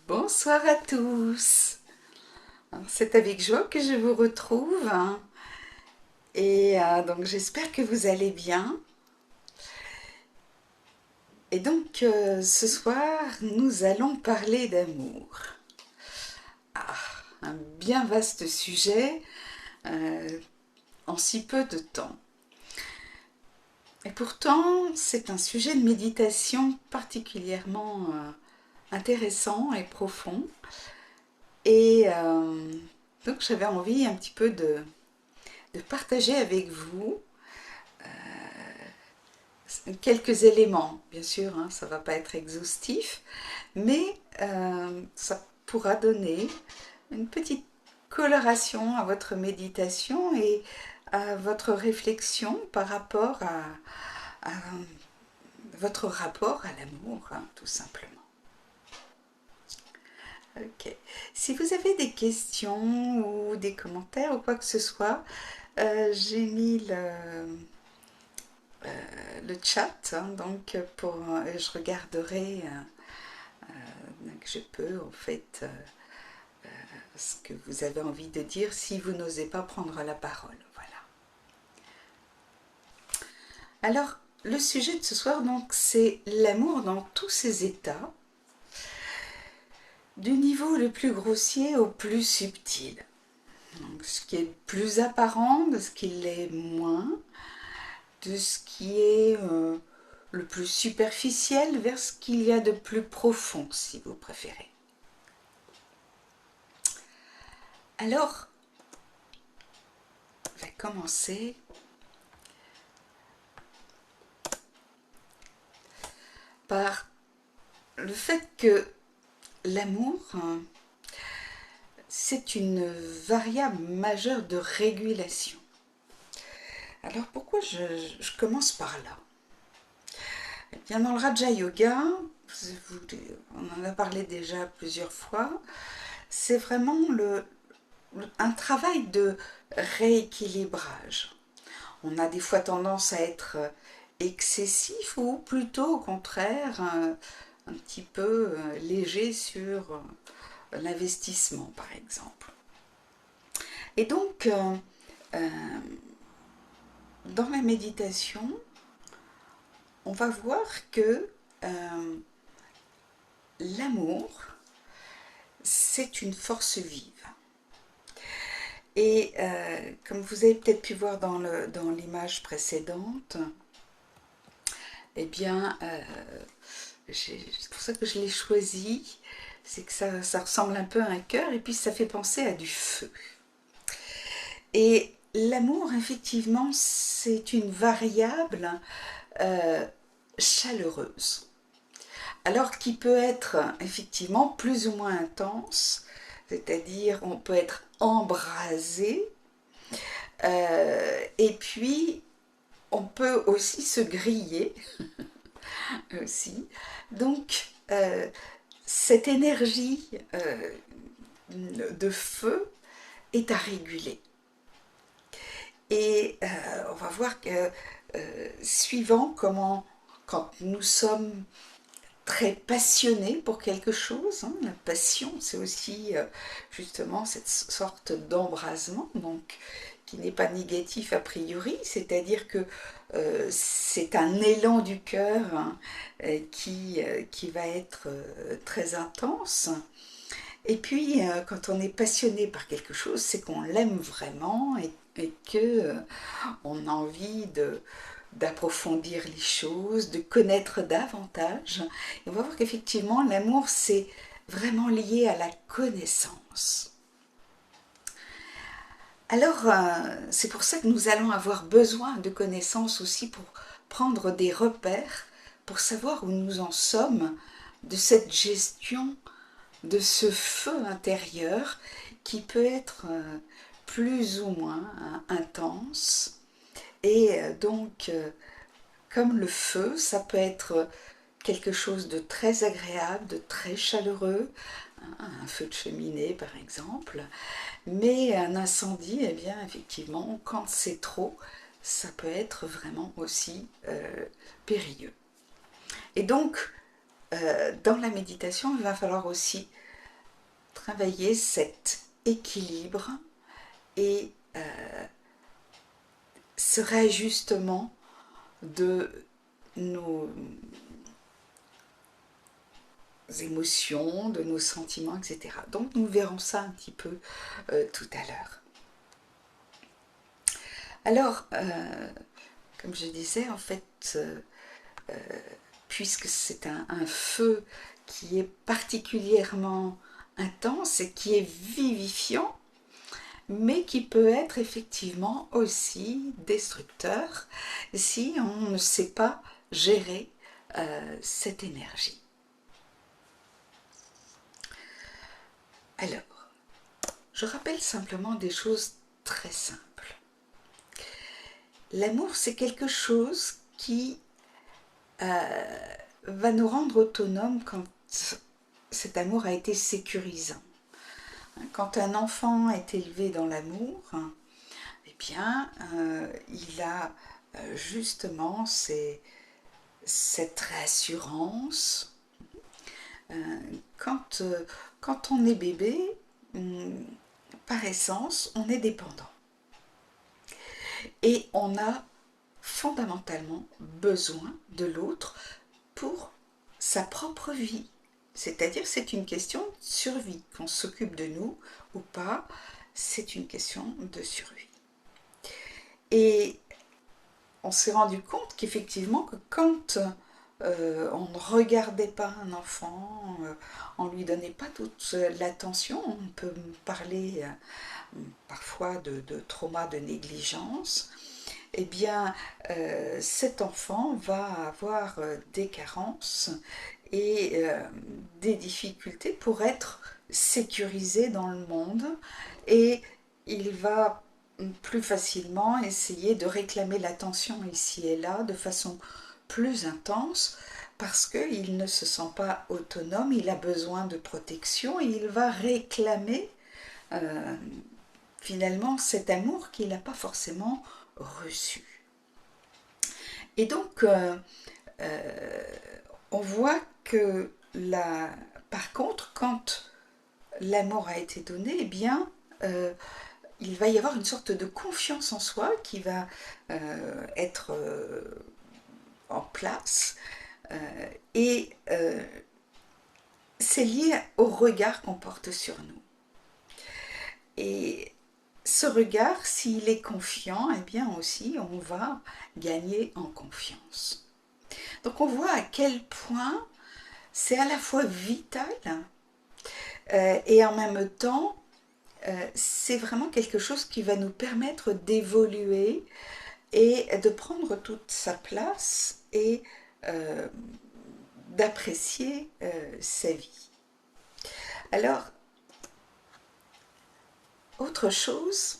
Bonsoir à tous. C'est avec joie que je vous retrouve et donc j'espère que vous allez bien. Et donc ce soir nous allons parler d'amour. Un bien vaste sujet euh, en si peu de temps. Et pourtant c'est un sujet de méditation particulièrement intéressant et profond. Et donc j'avais envie un petit peu de partager avec vous quelques éléments, bien sûr, hein, ça ne va pas être exhaustif, mais ça pourra donner une petite coloration à votre méditation et à votre réflexion par rapport à votre rapport à l'amour, hein, tout simplement. Ok. Si vous avez des questions ou des commentaires ou quoi que ce soit, j'ai mis le chat, hein, donc je regarderai que je peux en fait ce que vous avez envie de dire si vous n'osez pas prendre la parole. Voilà. Alors, le sujet de ce soir, donc, c'est l'amour dans tous ses états, du niveau le plus grossier au plus subtil. Donc, ce qui est le plus apparent, de ce qui l'est moins, de ce qui est le plus superficiel vers ce qu'il y a de plus profond, si vous préférez. Alors, je vais commencer par le fait que l'amour, c'est une variable majeure de régulation. Alors pourquoi je commence par là? Eh bien, dans le Raja Yoga, on en a parlé déjà plusieurs fois, c'est vraiment un travail de rééquilibrage. On a des fois tendance à être excessif ou plutôt au contraire un petit peu léger sur l'investissement par exemple. Et donc euh, dans la méditation, on va voir que l'amour, c'est une force vive. Et comme vous avez peut-être pu voir dans l'image précédente, eh bien, c'est pour ça que je l'ai choisi, c'est que ça ressemble un peu à un cœur et puis ça fait penser à du feu. Et l'amour, effectivement, c'est une variable euh, chaleureuse. Alors qui peut être effectivement plus ou moins intense, c'est-à-dire on peut être embrasé, et puis on peut aussi se griller aussi. Donc cette énergie de feu est à réguler. Et on va voir que suivant comment, quand nous sommes très passionnés pour quelque chose, hein, la passion c'est aussi justement cette sorte d'embrasement, donc qui n'est pas négatif a priori, c'est-à-dire que c'est un élan du cœur hein, qui va être très intense. Et puis, quand on est passionné par quelque chose, c'est qu'on l'aime vraiment et que on a envie d'approfondir les choses, de connaître davantage. Et on va voir qu'effectivement, l'amour, c'est vraiment lié à la connaissance. Alors, c'est pour ça que nous allons avoir besoin de connaissances aussi pour prendre des repères, pour savoir où nous en sommes de cette gestion de ce feu intérieur qui peut être plus ou moins intense. Et donc, comme le feu, ça peut être quelque chose de très agréable, de très chaleureux, un feu de cheminée par exemple, mais un incendie, eh bien effectivement, quand c'est trop, ça peut être vraiment aussi périlleux. Et donc, dans la méditation, il va falloir aussi travailler cet équilibre et ce réajustement de nos émotions, de nos sentiments, etc. Donc nous verrons ça un petit peu tout à l'heure. Alors, comme je disais, en fait, puisque c'est un feu qui est particulièrement intense et qui est vivifiant, mais qui peut être effectivement aussi destructeur si on ne sait pas gérer cette énergie. Alors, je rappelle simplement des choses très simples. L'amour, c'est quelque chose qui va nous rendre autonomes quand cet amour a été sécurisant. Quand un enfant est élevé dans l'amour, eh bien, il a justement cette réassurance. Quand, quand on est bébé, par essence, on est dépendant. Et on a fondamentalement besoin de l'autre pour sa propre vie. C'est-à-dire c'est une question de survie. Qu'on s'occupe de nous ou pas, c'est une question de survie. Et on s'est rendu compte qu'effectivement, que quand on ne regardait pas un enfant, on ne lui donnait pas toute l'attention, on peut parler parfois de trauma, de négligence, eh bien cet enfant va avoir des carences et des difficultés pour être sécurisé dans le monde, et il va plus facilement essayer de réclamer l'attention ici et là de façon plus intense parce qu'il ne se sent pas autonome, il a besoin de protection et il va réclamer euh, finalement cet amour qu'il n'a pas forcément reçu. Et donc on voit que par contre quand l'amour a été donné, eh bien il va y avoir une sorte de confiance en soi qui va être en place, et c'est lié au regard qu'on porte sur nous. Et ce regard, s'il est confiant, eh bien aussi on va gagner en confiance. Donc on voit à quel point c'est à la fois vital et en même temps c'est vraiment quelque chose qui va nous permettre d'évoluer et de prendre toute sa place et euh, d'apprécier sa vie. Alors, autre chose,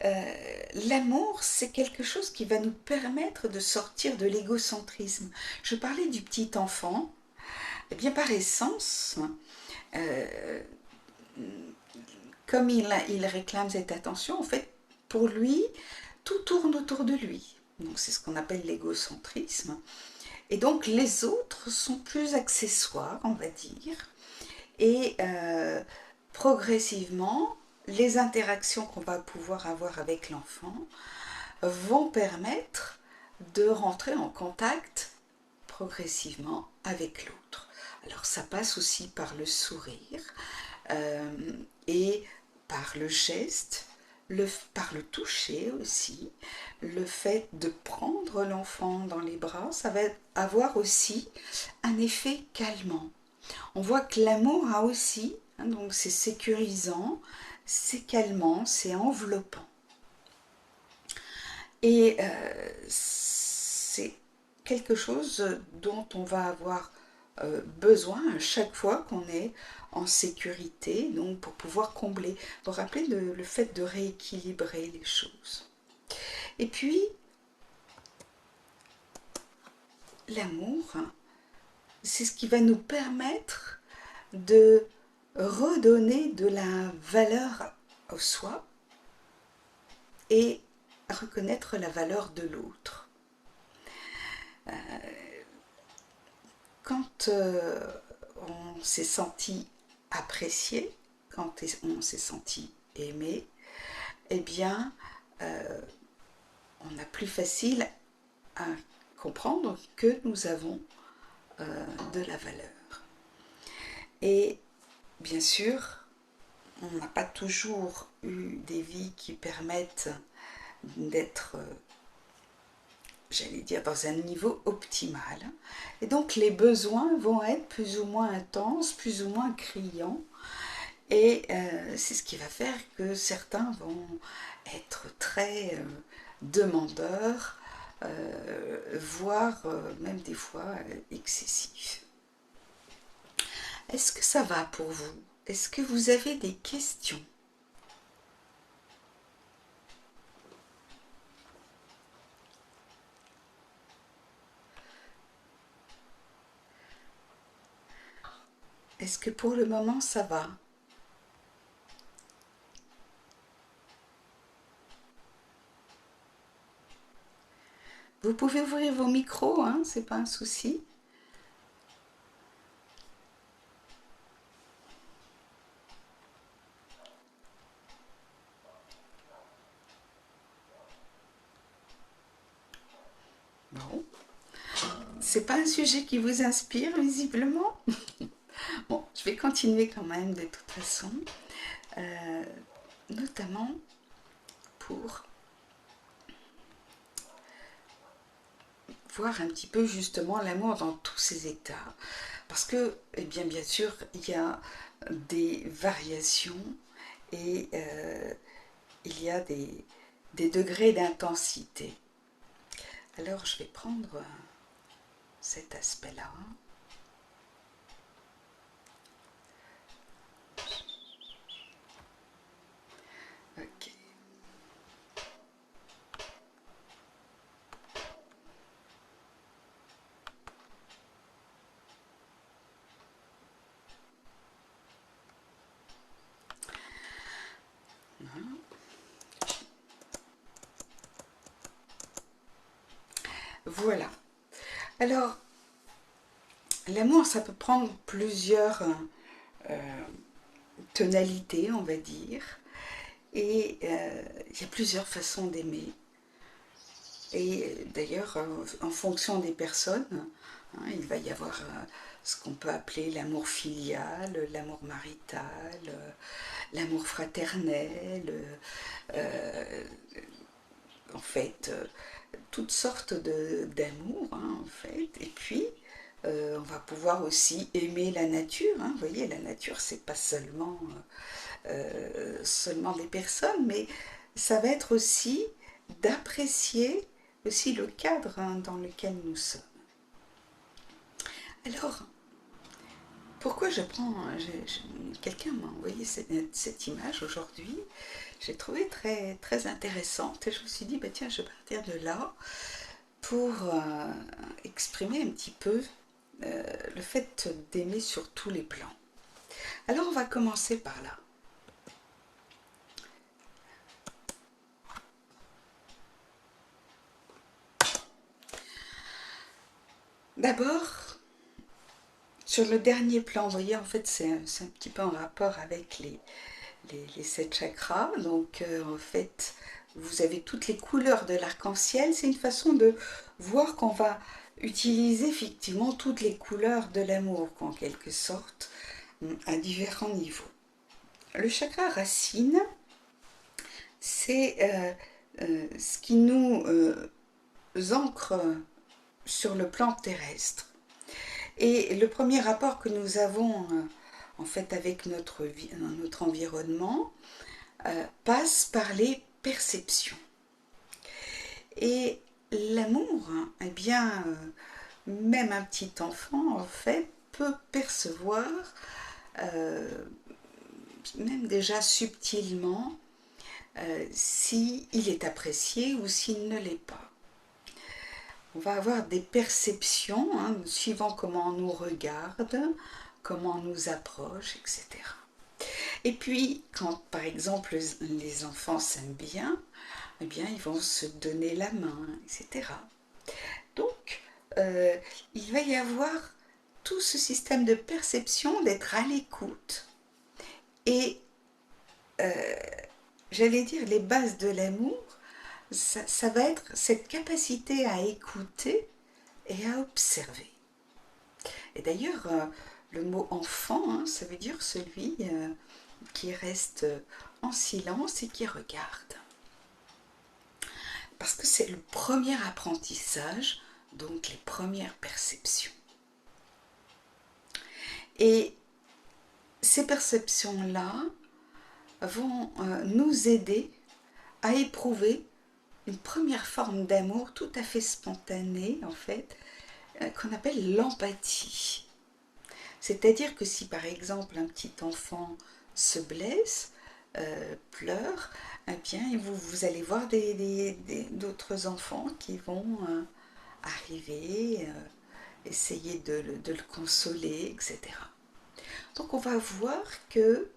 l'amour, c'est quelque chose qui va nous permettre de sortir de l'égocentrisme. Je parlais du petit enfant, et bien par essence, euh, comme il réclame cette attention, en fait, pour lui, tout tourne autour de lui. Donc c'est ce qu'on appelle l'égocentrisme. Et donc les autres sont plus accessoires, on va dire. Et progressivement, les interactions qu'on va pouvoir avoir avec l'enfant vont permettre de rentrer en contact progressivement avec l'autre. Alors ça passe aussi par le sourire et par le geste, par le toucher aussi, le fait de prendre l'enfant dans les bras, ça va avoir aussi un effet calmant. On voit que l'amour a aussi, donc c'est sécurisant, c'est calmant, c'est enveloppant. Et c'est quelque chose dont on va avoir besoin à chaque fois qu'on est en sécurité, donc pour pouvoir combler. Vous rappelez le fait de rééquilibrer les choses. Et puis, l'amour, c'est ce qui va nous permettre de redonner de la valeur au soi et reconnaître la valeur de l'autre. Quand on s'est senti apprécié, quand on s'est senti aimé, eh bien, on a plus facile à comprendre que nous avons de la valeur. Et bien sûr, on n'a pas toujours eu des vies qui permettent d'être, j'allais dire, dans un niveau optimal. Et donc les besoins vont être plus ou moins intenses, plus ou moins criants. Et c'est ce qui va faire que certains vont être très demandeurs, voire même des fois excessifs. Est-ce que ça va pour vous? Est-ce que vous avez des questions? Est-ce que pour le moment ça va? Vous pouvez ouvrir vos micros, hein, c'est pas un souci. Bon. C'est pas un sujet qui vous inspire visiblement? Bon, je vais continuer quand même de toute façon, euh, notamment pour voir un petit peu justement l'amour dans tous ses états. Parce que, eh bien sûr, il y a des variations et il y a des degrés d'intensité. Alors, je vais prendre cet aspect-là. Ok. Voilà. Alors, l'amour, ça peut prendre plusieurs tonalités, on va dire. Et il y a plusieurs façons d'aimer. Et d'ailleurs, en fonction des personnes, hein, il va y avoir ce qu'on peut appeler l'amour filial, l'amour marital, l'amour fraternel, euh, en fait, toutes sortes d'amour, hein, en fait. Et puis, on va pouvoir aussi aimer la nature. Hein. Vous voyez, la nature, c'est pas seulement des personnes, mais ça va être aussi d'apprécier aussi le cadre, hein, dans lequel nous sommes. Alors, pourquoi je prends... Quelqu'un m'a envoyé cette image aujourd'hui. J'ai trouvé très, très intéressante et je me suis dit, bah, tiens, je vais partir de là pour exprimer un petit peu le fait d'aimer sur tous les plans. Alors, on va commencer par là. D'abord, sur le dernier plan, vous voyez, en fait, c'est un petit peu en rapport avec les sept chakras. Donc, en fait, vous avez toutes les couleurs de l'arc-en-ciel. C'est une façon de voir qu'on va utiliser effectivement toutes les couleurs de l'amour, en quelque sorte, à différents niveaux. Le chakra racine, c'est ce qui nous ancre sur le plan terrestre. Et le premier rapport que nous avons en fait avec notre environnement passe par les perceptions. Et l'amour, hein, eh bien, même un petit enfant, en fait, peut percevoir, euh, même déjà subtilement, s'il est apprécié ou s'il ne l'est pas. On va avoir des perceptions, hein, suivant comment on nous regarde, comment on nous approche, etc. Et puis, quand par exemple les enfants s'aiment bien, eh bien, ils vont se donner la main, etc. Donc, il va y avoir tout ce système de perception, d'être à l'écoute Et j'allais dire, les bases de l'amour, ça va être cette capacité à écouter et à observer. Et d'ailleurs, le mot enfant, hein, ça veut dire celui qui reste en silence et qui regarde. Parce que c'est le premier apprentissage, donc les premières perceptions. Et ces perceptions-là vont nous aider à éprouver une première forme d'amour tout à fait spontanée, en fait, qu'on appelle l'empathie. C'est-à-dire que si par exemple un petit enfant se blesse, pleure, eh bien vous allez voir d'autres enfants qui vont arriver, essayer de le consoler, etc. Donc on va voir que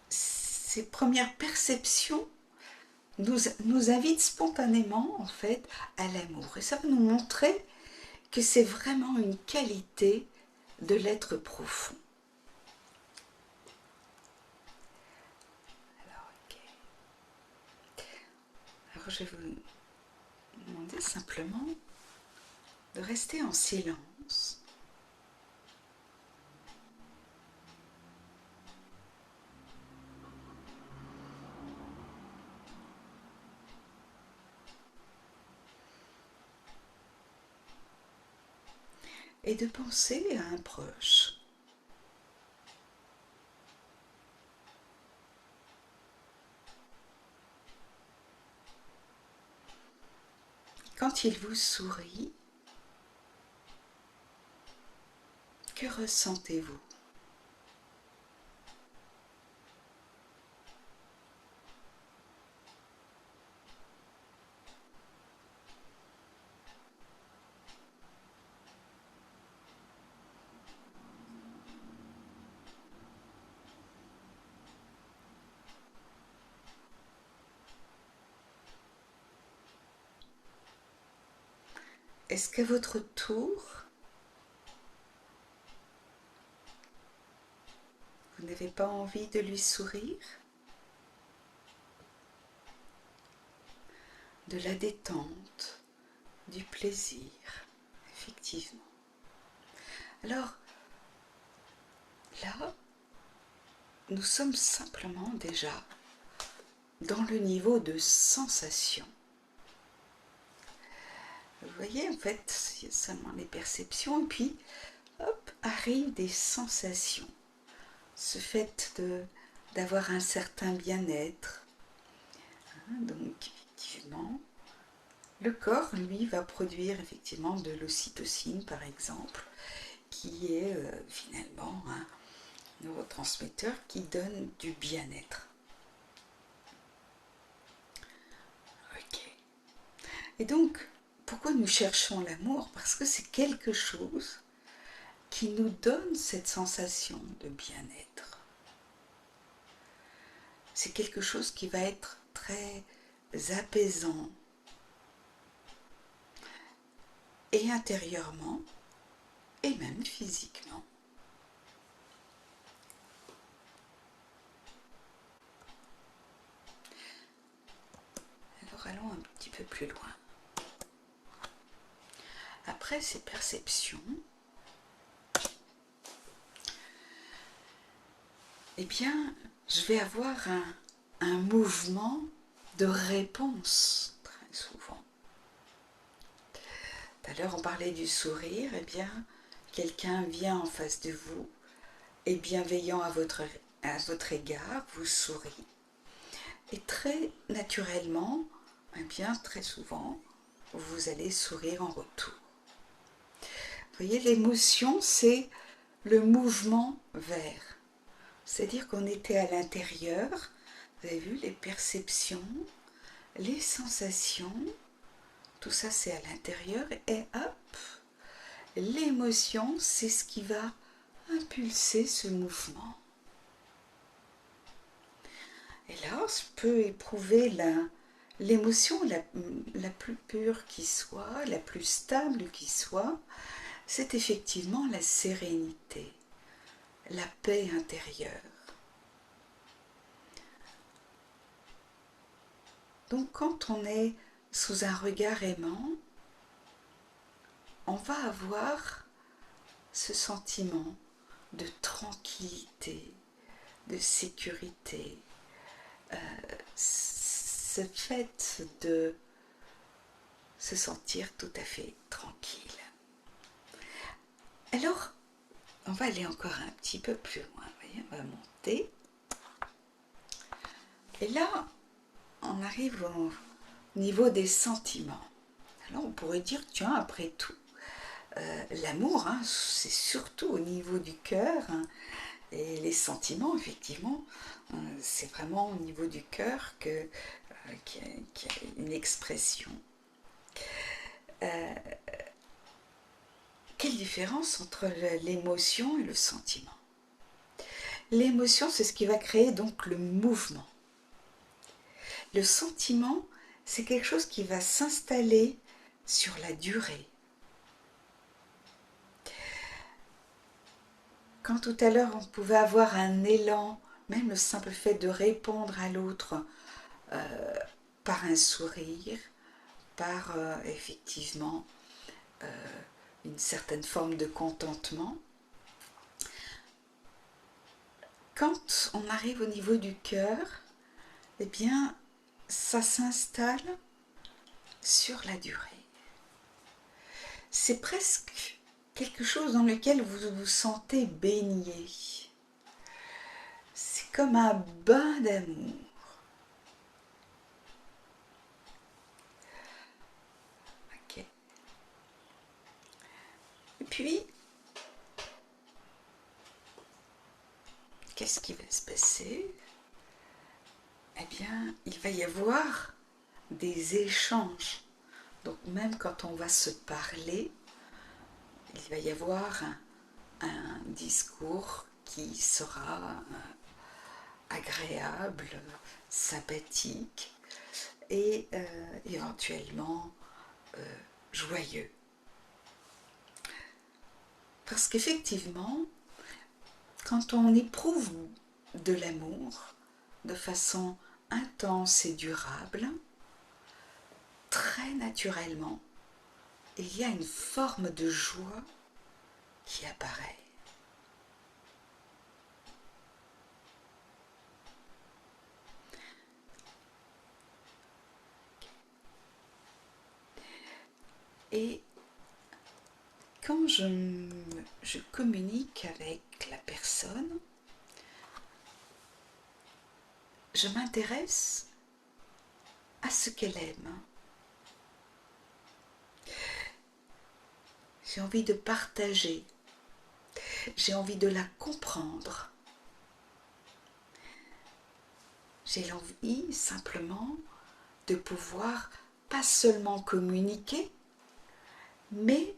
ces premières perceptions nous invitent spontanément en fait à l'amour. Et ça va nous montrer que c'est vraiment une qualité de l'être profond. Alors, okay. Alors je vais vous demander simplement de rester en silence. Et de penser à un proche. Quand il vous sourit, que ressentez-vous ? Est-ce qu'à votre tour, vous n'avez pas envie de lui sourire ? De la détente, du plaisir, effectivement. Alors, là, nous sommes simplement déjà dans le niveau de sensation. Vous voyez, en fait, il y a seulement les perceptions, et puis, hop, arrivent des sensations. Ce fait d'avoir un certain bien-être. Donc, effectivement, le corps, lui, va produire effectivement de l'ocytocine, par exemple, qui est finalement un neurotransmetteur qui donne du bien-être. Ok. Et donc, pourquoi nous cherchons l'amour ? Parce que c'est quelque chose qui nous donne cette sensation de bien-être. C'est quelque chose qui va être très apaisant et intérieurement et même physiquement. Alors allons un petit peu plus loin. Après ces perceptions, eh bien, je vais avoir un mouvement de réponse très souvent. Tout à l'heure, on parlait du sourire. Eh bien, quelqu'un vient en face de vous et bienveillant à votre égard, vous sourit. Et très naturellement, eh bien, très souvent, vous allez sourire en retour. Vous voyez, l'émotion, c'est le mouvement vers. C'est-à-dire qu'on était à l'intérieur, vous avez vu, les perceptions, les sensations, tout ça c'est à l'intérieur, et hop, l'émotion, c'est ce qui va impulser ce mouvement. Et là, je peux éprouver l'émotion la plus pure qui soit, la plus stable qui soit, c'est effectivement la sérénité, la paix intérieure. Donc quand on est sous un regard aimant, on va avoir ce sentiment de tranquillité, de sécurité, ce fait de se sentir tout à fait tranquille. Alors, on va aller encore un petit peu plus loin, vous voyez, on va monter. Et là, on arrive au niveau des sentiments. Alors on pourrait dire, tiens, après tout, l'amour, hein, c'est surtout au niveau du cœur, hein, et les sentiments, effectivement, c'est vraiment au niveau du cœur qu'il y a une expression. Quelle différence entre l'émotion et le sentiment? L'émotion, c'est ce qui va créer donc le mouvement. Le sentiment, c'est quelque chose qui va s'installer sur la durée. Quand tout à l'heure on pouvait avoir un élan, même le simple fait de répondre à l'autre par un sourire, par effectivement une certaine forme de contentement, quand on arrive au niveau du cœur, eh bien ça s'installe sur la durée. C'est presque quelque chose dans lequel vous vous sentez baigné. C'est comme un bain d'amour. Ok. Et puis, qu'est-ce qui va se passer? Eh bien, il va y avoir des échanges. Donc même quand on va se parler, il va y avoir un discours qui sera agréable, sympathique et éventuellement joyeux. Parce qu'effectivement, quand on éprouve de l'amour de façon intense et durable, très naturellement, il y a une forme de joie qui apparaît. Et quand je communique avec la personne, je m'intéresse à ce qu'elle aime. J'ai envie de partager. J'ai envie de la comprendre. J'ai envie simplement de pouvoir pas seulement communiquer, mais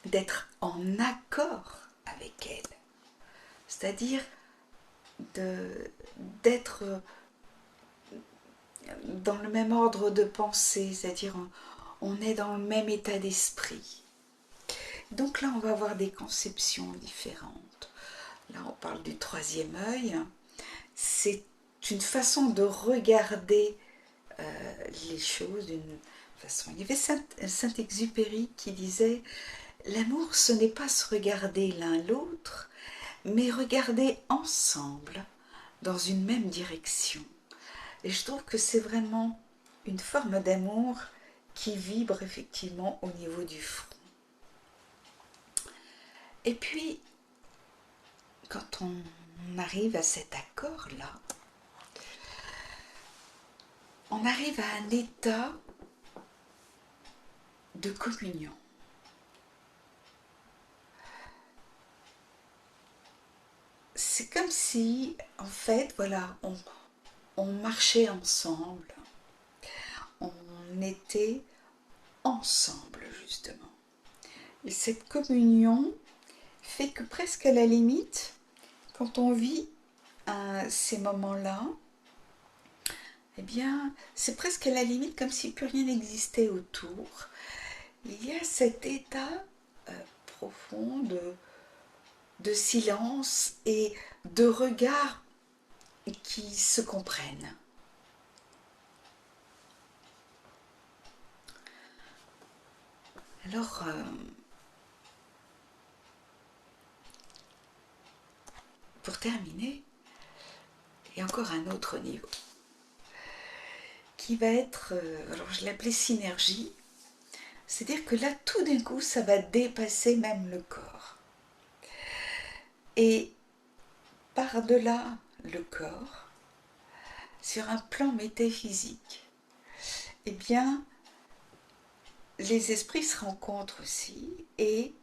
d'être en accord avec elle. C'est-à-dire d'être dans le même ordre de pensée, c'est-à-dire on est dans le même état d'esprit. Donc là, on va avoir des conceptions différentes. Là, on parle du troisième œil. C'est une façon de regarder les choses d'une façon. Il y avait Saint-Exupéry qui disait « L'amour, ce n'est pas se regarder l'un l'autre, mais regarder ensemble dans une même direction. » Et je trouve que c'est vraiment une forme d'amour qui vibre effectivement au niveau du front. Et puis, quand on arrive à cet accord-là, on arrive à un état de communion. C'est comme si, en fait, voilà, on marchait ensemble, on était ensemble, justement. Et cette communion fait que presque à la limite, quand on vit ces moments-là, eh bien, c'est presque à la limite comme si plus rien n'existait autour. Il y a cet état profond de silence et de regards qui se comprennent. Alors, pour terminer, il y a encore un autre niveau qui va être, alors je l'appelais synergie, c'est-à-dire que là, tout d'un coup, ça va dépasser même le corps. Et par-delà le corps, sur un plan métaphysique, eh bien, les esprits se rencontrent aussi et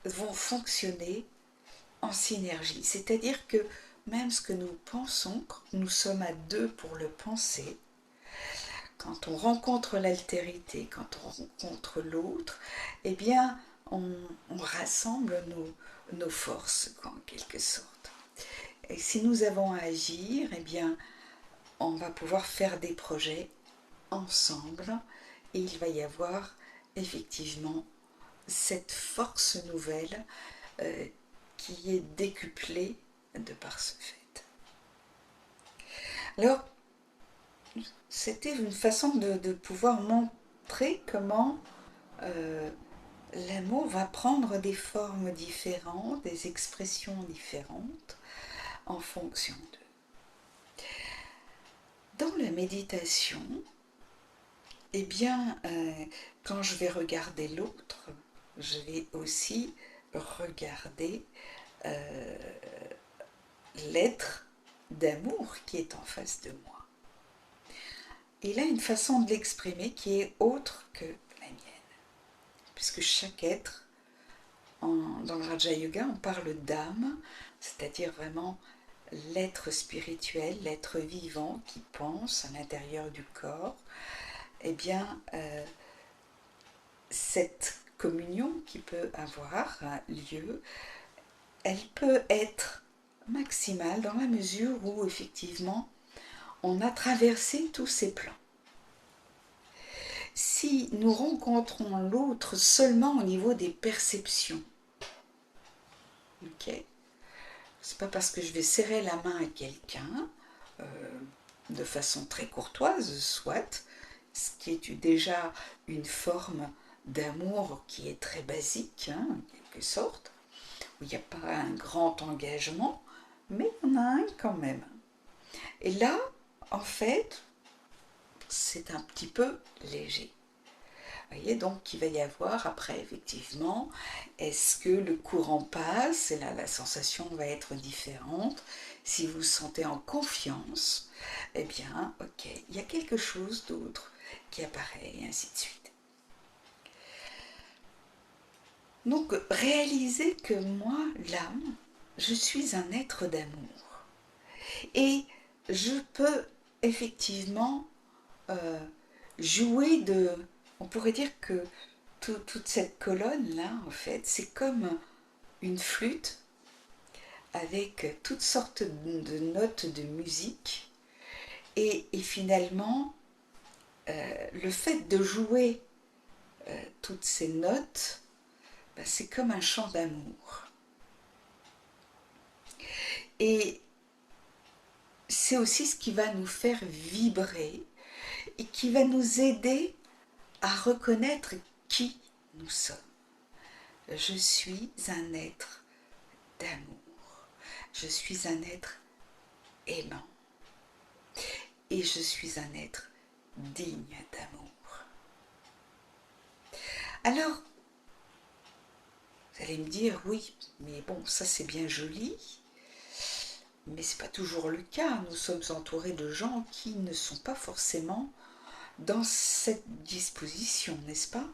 vont fonctionner en synergie. C'est-à-dire que même ce que nous pensons, quand nous sommes à deux pour le penser, quand on rencontre l'altérité, quand on rencontre l'autre, eh bien, on rassemble nos forces, en quelque sorte. Et si nous avons à agir, eh bien, on va pouvoir faire des projets ensemble et il va y avoir effectivement cette force nouvelle qui est décuplée de par ce fait. Alors, c'était une façon de pouvoir montrer comment l'amour va prendre des formes différentes, des expressions différentes en fonction d'eux. Dans la méditation, eh bien, quand je vais regarder l'autre, je vais aussi regarder l'être d'amour qui est en face de moi. Il a une façon de l'exprimer qui est autre que la mienne, puisque chaque être, dans le Raja Yoga, on parle d'âme, c'est-à-dire vraiment l'être spirituel, l'être vivant qui pense à l'intérieur du corps. Eh bien, cette communion qui peut avoir lieu, elle peut être maximale dans la mesure où effectivement on a traversé tous ces plans. Si nous rencontrons l'autre seulement au niveau des perceptions, ok, c'est pas parce que je vais serrer la main à quelqu'un de façon très courtoise, soit, ce qui est déjà une forme d'amour qui est très basique, hein, en quelque sorte, où il n'y a pas un grand engagement, mais on a un quand même. Et là, en fait, c'est un petit peu léger. Vous voyez, donc il va y avoir après, effectivement, est-ce que le courant passe? Et là, la sensation va être différente. Si vous vous sentez en confiance, eh bien, ok, il y a quelque chose d'autre qui apparaît, et ainsi de suite. Donc, réalisez que moi, l'âme, je suis un être d'amour. Et je peux effectivement jouer de... On pourrait dire que toute cette colonne-là, en fait, c'est comme une flûte avec toutes sortes de notes de musique. Et finalement, le fait de jouer toutes ces notes, ben, c'est comme un chant d'amour. Et c'est aussi ce qui va nous faire vibrer et qui va nous aider à reconnaître qui nous sommes. Je suis un être d'amour. Je suis un être aimant. Et je suis un être digne d'amour. Alors, vous allez me dire, oui, mais bon, ça c'est bien joli, mais c'est pas toujours le cas. Nous sommes entourés de gens qui ne sont pas forcément dans cette disposition, n'est-ce pas?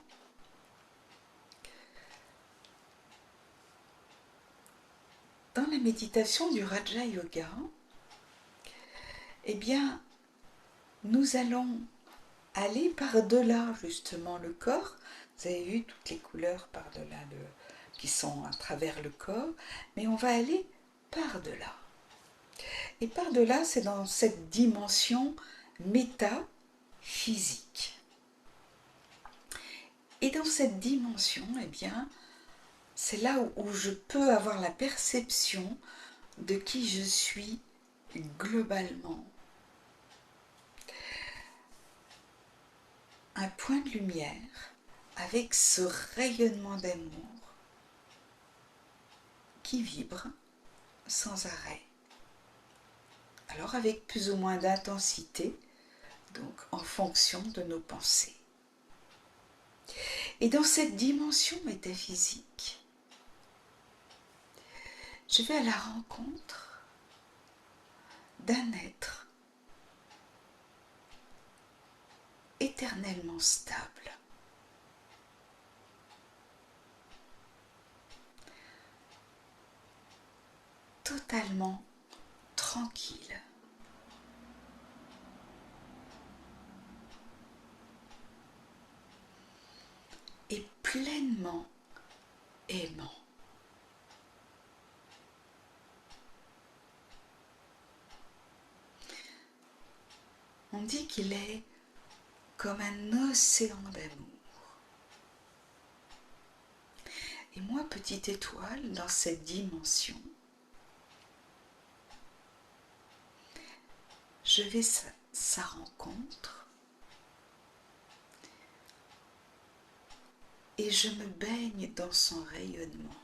Dans la méditation du Raja Yoga, eh bien, nous allons aller par-delà justement le corps. Vous avez vu toutes les couleurs par-delà qui sont à travers le corps, mais on va aller par-delà. Et par-delà, c'est dans cette dimension métaphysique. Et dans cette dimension, eh bien, c'est là où je peux avoir la perception de qui je suis globalement. Un point de lumière avec ce rayonnement d'amour qui vibre sans arrêt. Alors avec plus ou moins d'intensité, donc en fonction de nos pensées. Et dans cette dimension métaphysique, je vais à la rencontre d'un être éternellement stable. Totalement tranquille. Et pleinement aimant. On dit qu'il est comme un océan d'amour. Et moi, petite étoile, dans cette dimension, je vais à sa rencontre et je me baigne dans son rayonnement.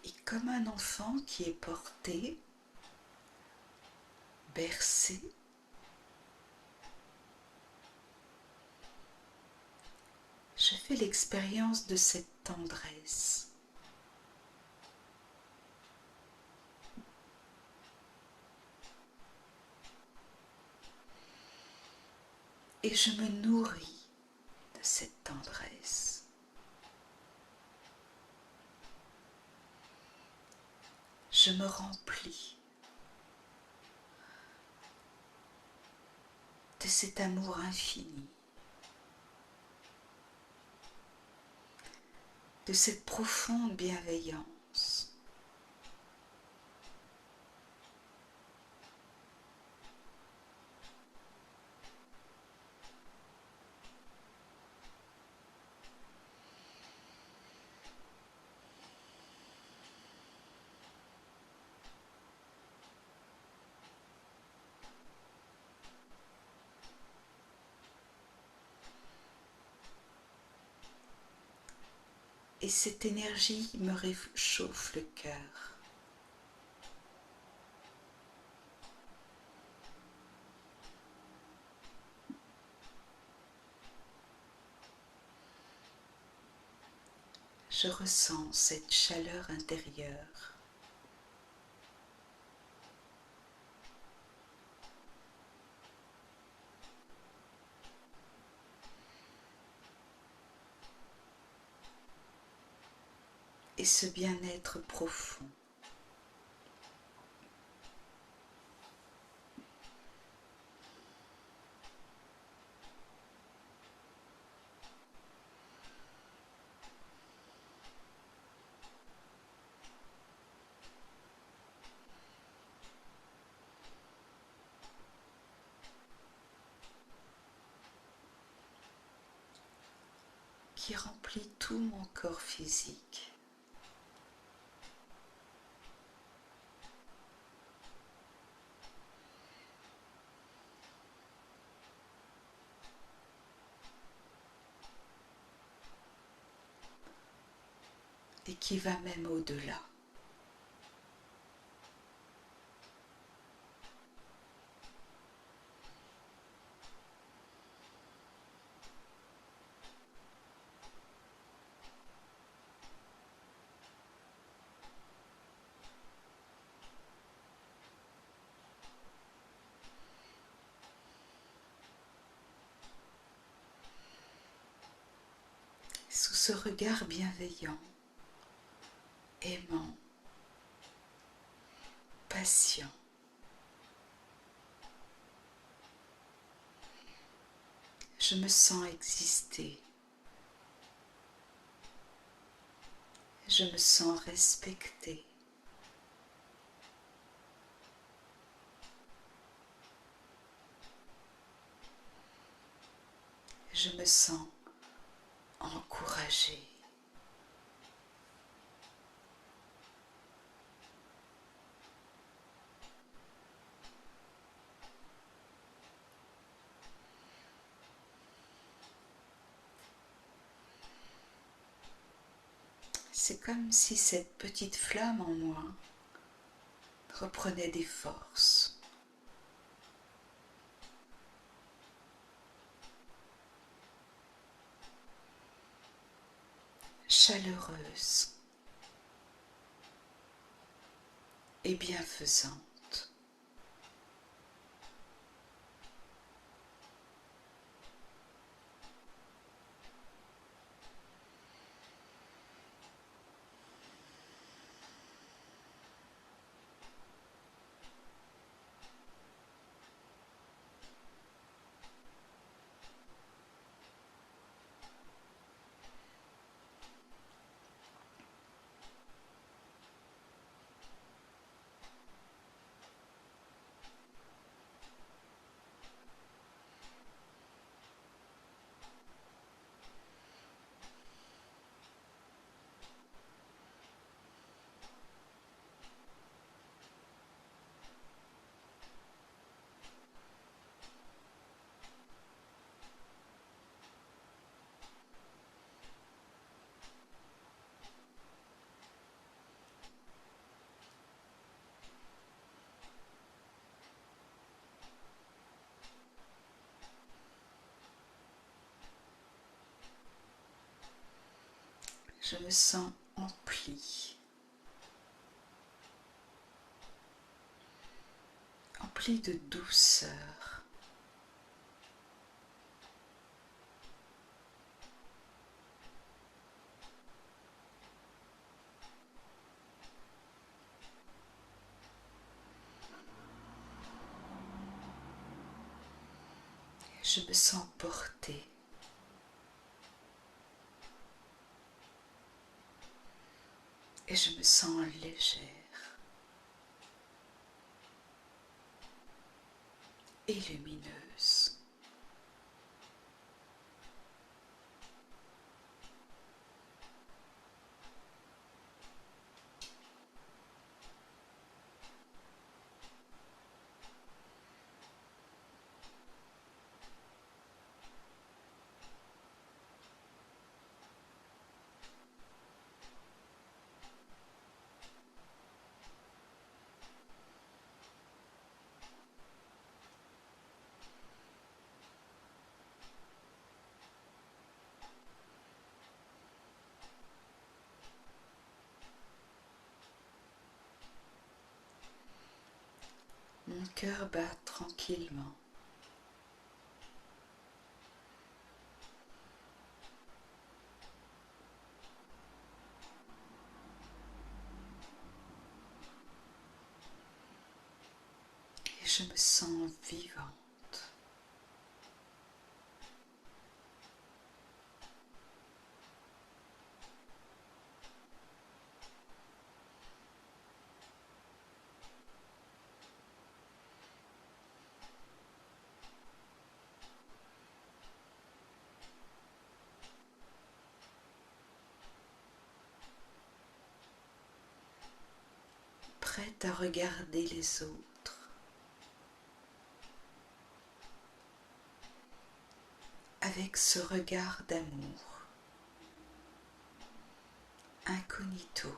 Et comme un enfant qui est porté, bercé, je fais l'expérience de cette tendresse. Et je me nourris de cette tendresse. Je me remplis de cet amour infini, de cette profonde bienveillance. Et cette énergie me réchauffe le cœur. Je ressens cette chaleur intérieure. Et ce bien-être profond. Qui remplit tout mon corps physique. Et qui va même au-delà. Sous ce regard bienveillant, aimant, patient, Je me sens exister. Je me sens respectée. Je me sens encouragée. C'est comme si cette petite flamme en moi reprenait des forces. Chaleureuse et bienfaisante. Je me sens emplie, emplie de douceur. Je me sens portée. Et je me sens légère et lumineuse. Mon cœur bat tranquillement. Et je me sens vivante. Prête à regarder les autres avec ce regard d'amour, incognito.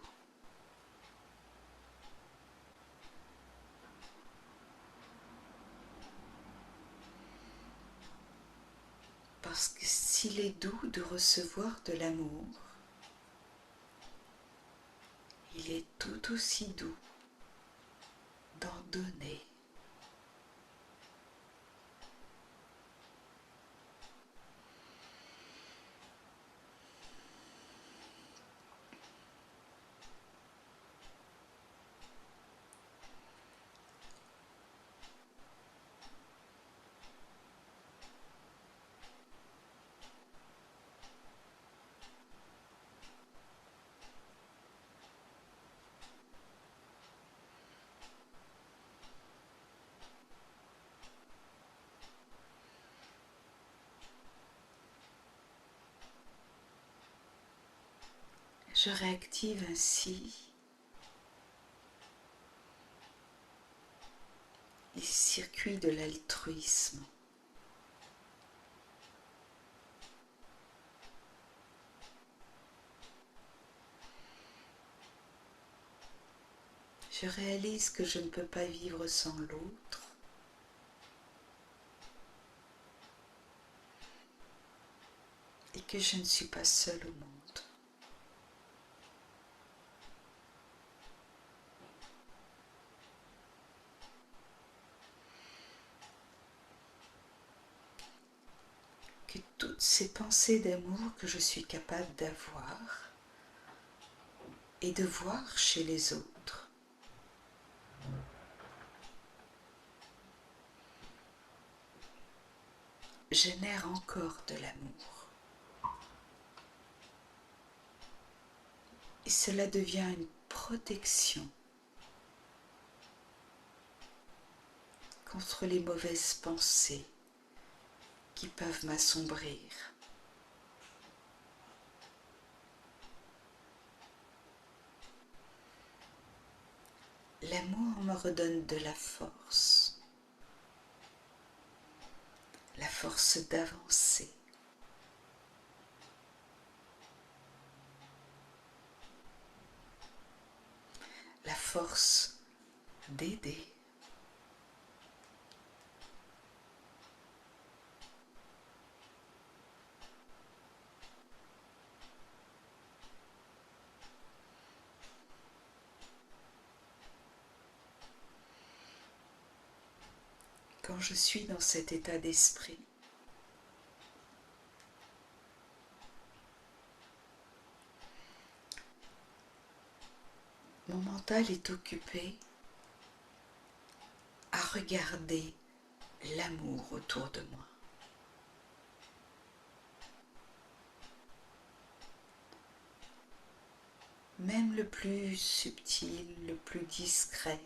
Parce que s'il est doux de recevoir de l'amour, il est tout aussi doux d'en donner. Je réactive ainsi les circuits de l'altruisme. Je réalise que je ne peux pas vivre sans l'autre. Et que je ne suis pas seule au monde. Que toutes ces pensées d'amour que je suis capable d'avoir et de voir chez les autres génèrent encore de l'amour. Et cela devient une protection contre les mauvaises pensées qui peuvent m'assombrir. L'amour me redonne de la force d'avancer, la force d'aider. Quand je suis dans cet état d'esprit, mon mental est occupé à regarder l'amour autour de moi. Même le plus subtil, le plus discret.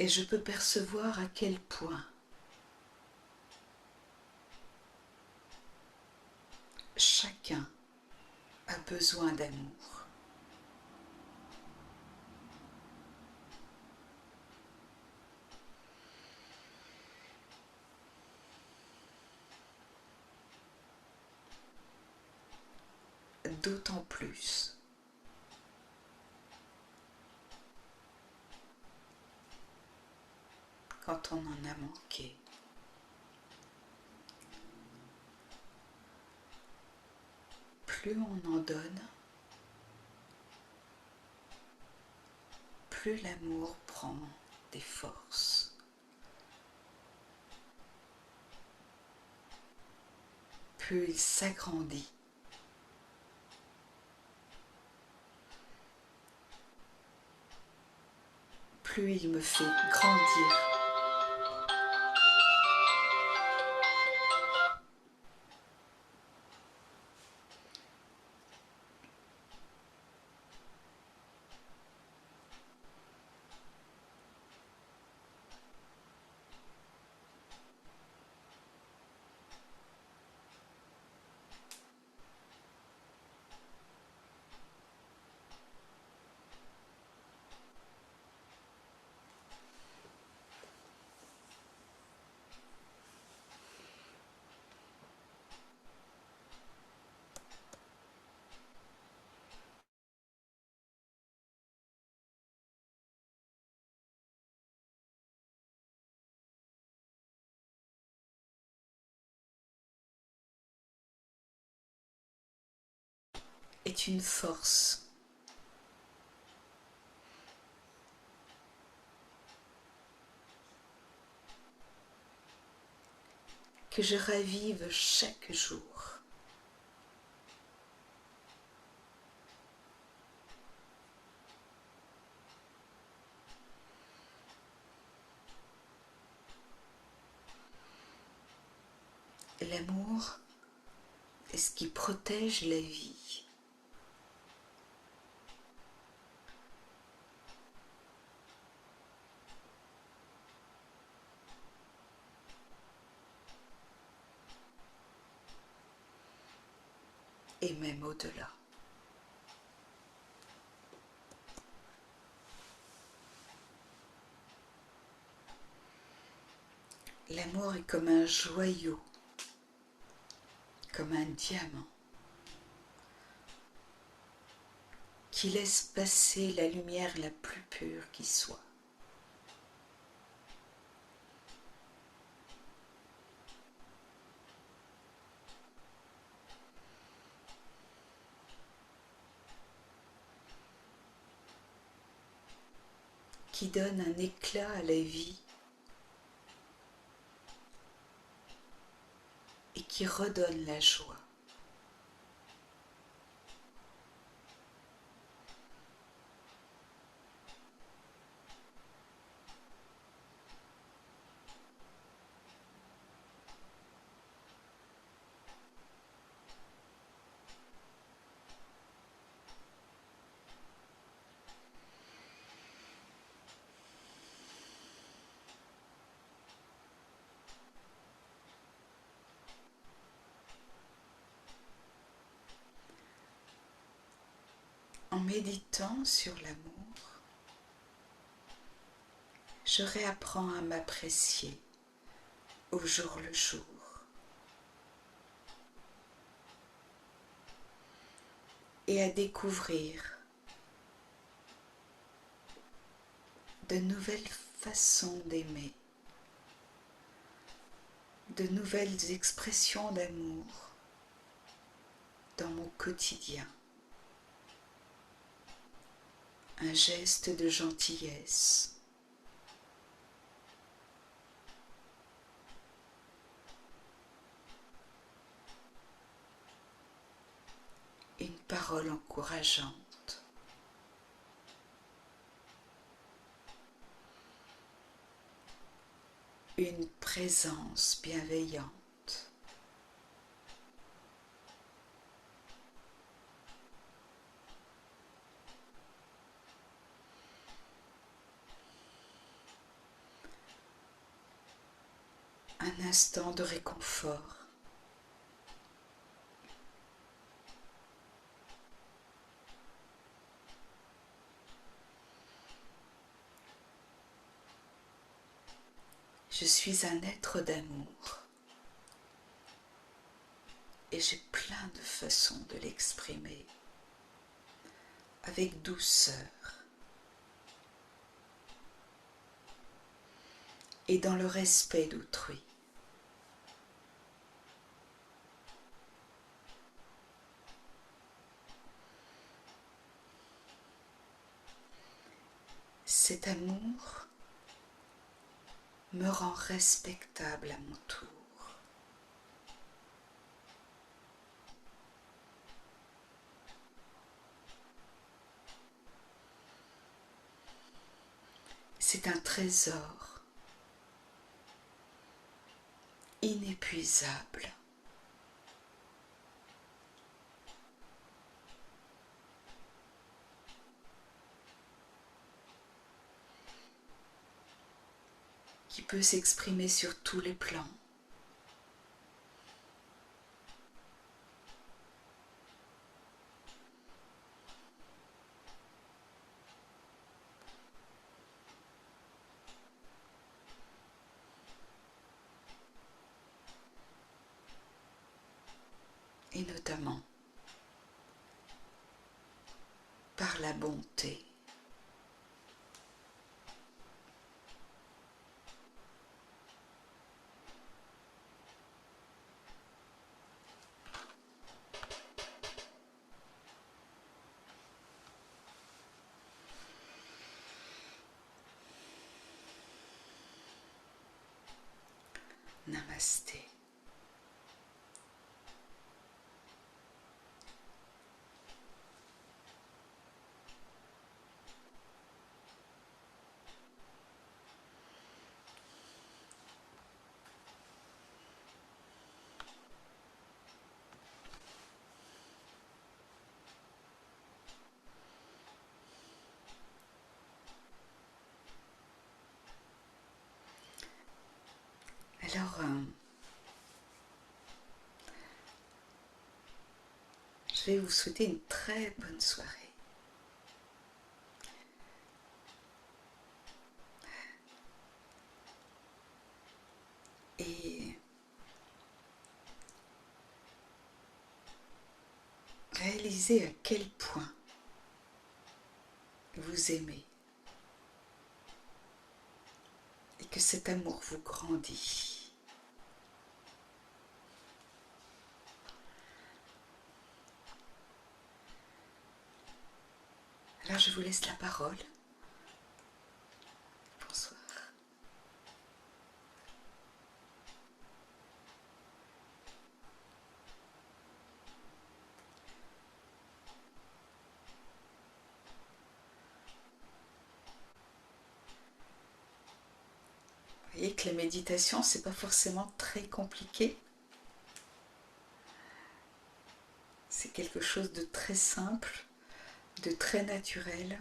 Et je peux percevoir à quel point chacun a besoin d'amour. D'autant plus quand on en a manqué. Plus on en donne, plus l'amour prend des forces. Plus il s'agrandit. Plus il me fait grandir. Est une force que je ravive chaque jour. L'amour est ce qui protège la vie. même au-delà. L'amour est comme un joyau, comme un diamant, qui laisse passer la lumière la plus pure qui soit. Qui donne un éclat à la vie et qui redonne la joie. En méditant sur l'amour, je réapprends à m'apprécier au jour le jour et à découvrir de nouvelles façons d'aimer, de nouvelles expressions d'amour dans mon quotidien. Un geste de gentillesse, une parole encourageante, une présence bienveillante, un instant de réconfort. Je suis un être d'amour et j'ai plein de façons de l'exprimer avec douceur et dans le respect d'autrui. Cet amour me rend respectable à mon tour. C'est un trésor inépuisable. Qui peut s'exprimer sur tous les plans. Et notamment par la bonté. Namasté. Alors, je vais vous souhaiter une très bonne soirée. Et réalisez à quel point vous aimez et que cet amour vous grandit. Alors je vous laisse la parole. Bonsoir. Vous voyez que la méditation, c'est pas forcément très compliqué. C'est quelque chose de très simple, de très naturel,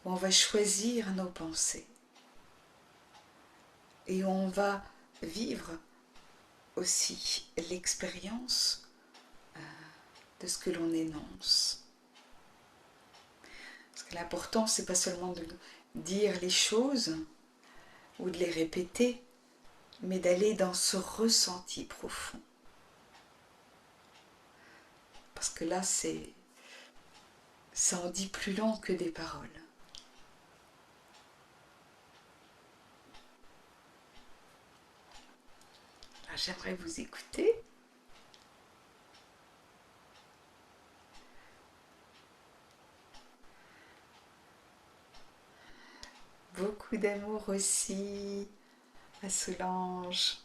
où on va choisir nos pensées et où on va vivre aussi l'expérience de ce que l'on énonce. Parce que l'important, c'est pas seulement de dire les choses ou de les répéter, mais d'aller dans ce ressenti profond. Parce que là, ça en dit plus long que des paroles. Alors, j'aimerais vous écouter. Beaucoup d'amour aussi à Solange.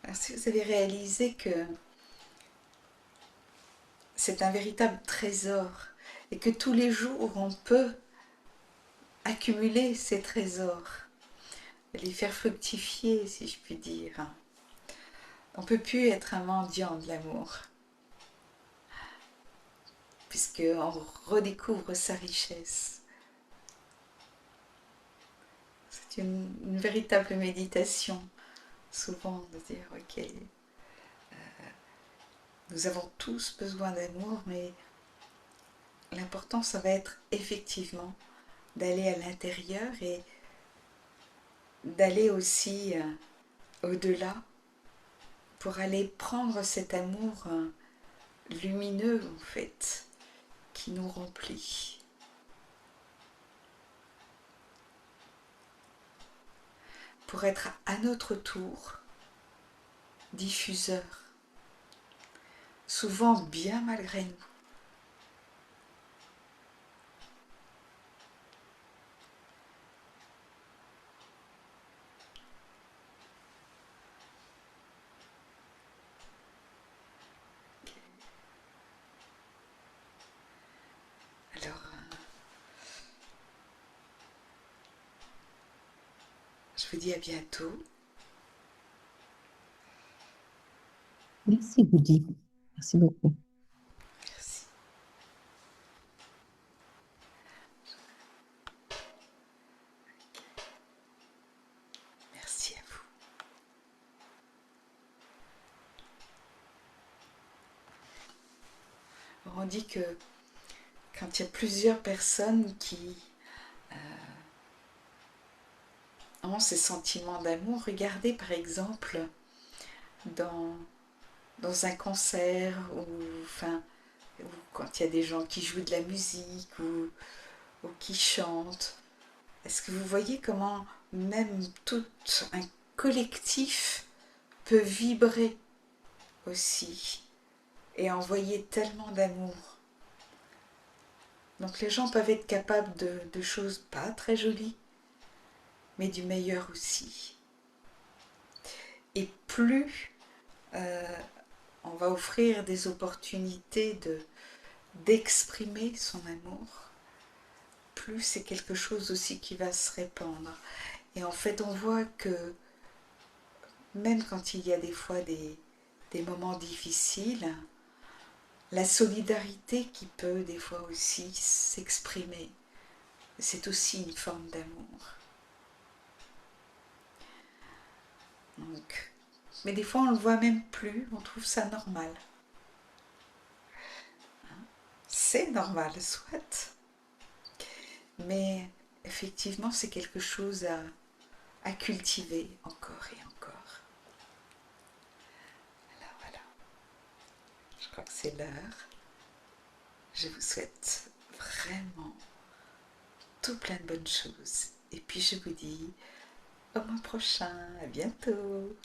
Alors, si vous avez réalisé que c'est un véritable trésor et que tous les jours on peut accumuler ces trésors, les faire fructifier, si je puis dire. On ne peut plus être un mendiant de l'amour, puisqu'on redécouvre sa richesse. C'est une véritable méditation, souvent, de dire, ok, nous avons tous besoin d'amour, mais l'important, ça va être effectivement d'aller à l'intérieur et d'aller aussi au-delà pour aller prendre cet amour lumineux, en fait, qui nous remplit. Pour être à notre tour diffuseur, souvent bien malgré nous. Alors, je vous dis à bientôt. Merci, Goody. Merci beaucoup. Merci. Merci à vous. On dit que quand il y a plusieurs personnes qui ont ces sentiments d'amour, regardez par exemple dans, dans un concert ou quand il y a des gens qui jouent de la musique ou qui chantent. Est-ce que vous voyez comment même tout un collectif peut vibrer aussi et envoyer tellement d'amour? Donc les gens peuvent être capables de choses pas très jolies, mais du meilleur aussi. Et plus on va offrir des opportunités d'exprimer son amour, plus c'est quelque chose aussi qui va se répandre. Et en fait, on voit que même quand il y a des fois des moments difficiles, la solidarité qui peut des fois aussi s'exprimer, c'est aussi une forme d'amour. Donc, mais des fois, on ne le voit même plus, on trouve ça normal. C'est normal, soit. Mais effectivement, c'est quelque chose à cultiver encore et encore. Alors voilà, je crois que c'est l'heure. Je vous souhaite vraiment tout plein de bonnes choses. Et puis je vous dis au mois prochain, à bientôt.